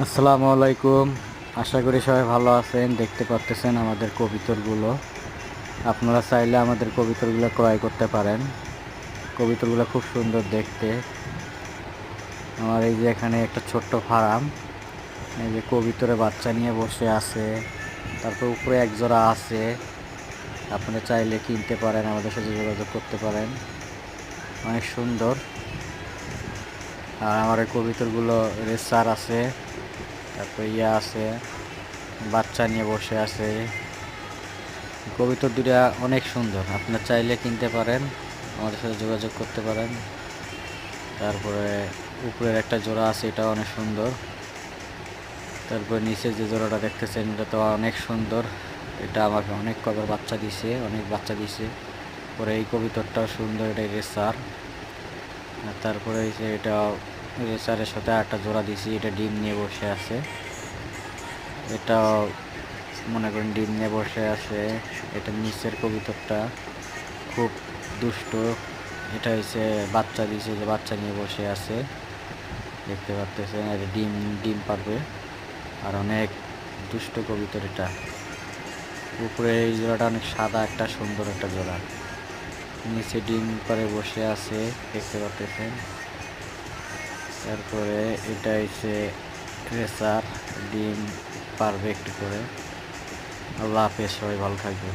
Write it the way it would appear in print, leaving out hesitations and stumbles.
আসসালামু আলাইকুম। আশা করি সবাই ভালো আছেন। দেখতে পাচ্ছেন আমাদের কবুতরগুলো। আপনারা চাইলে আমাদের কবুতরগুলো ক্রয় করতে পারেন। কবুতরগুলো খুব সুন্দর দেখতে। আমার এই যে এখানে একটা ছোট্ট ফার্ম, এই যে কবুতরের বাচ্চা নিয়ে বসে আছে। তারপর উপরে এক জোড়া আছে। আপনারা চাইলে কিনতে পারেন, আমাদের সাথে যোগাযোগ করতে পারেন। অনেক সুন্দর। আর আমার এই কবুতরগুলো রেসার আছে, তারপর আছে, বাচ্চা নিয়ে বসে আছে। কবুতর দুটা অনেক সুন্দর, আপনার চাইলে কিনতে পারেন, আমাদের সাথে যোগাযোগ করতে পারেন। তারপরে উপরের একটা জোড়া আছে, এটা অনেক সুন্দর। তারপরে নিচে যে জোড়াটা দেখতেছেন এটা তো অনেক সুন্দর। এটা আমাকে অনেক কবার বাচ্চা দিছে, অনেক বাচ্চা দিছে। পরে এই কবুতরটাও সুন্দর, এটা রেসার। আর তারপরে এই যে এটা রেসারের সাথে একটা জোড়া দিছি, এটা ডিম নিয়ে বসে আছে। এটাও মনে করেন ডিম নিয়ে বসে আছে। এটা নিচের কবুতরটা খুব দুষ্ট। এটা হচ্ছে বাচ্চা দিয়েছে, যে বাচ্চা নিয়ে বসে আছে, দেখতে পাচ্ছেন। এটা ডিম ডিম পারবে। আর অনেক দুষ্ট কবুতর এটা। উপরে এই জোড়াটা অনেক সাদা, একটা সুন্দর একটা জোড়া। নিচে ডিম পারে বসে আছে, দেখতে পাচ্ছেন। তারপরে এটা হচ্ছে রেসার, ডিম পারবে একটু করে। আল্লাহ হাফেজ, সবাই ভালো থাকবে।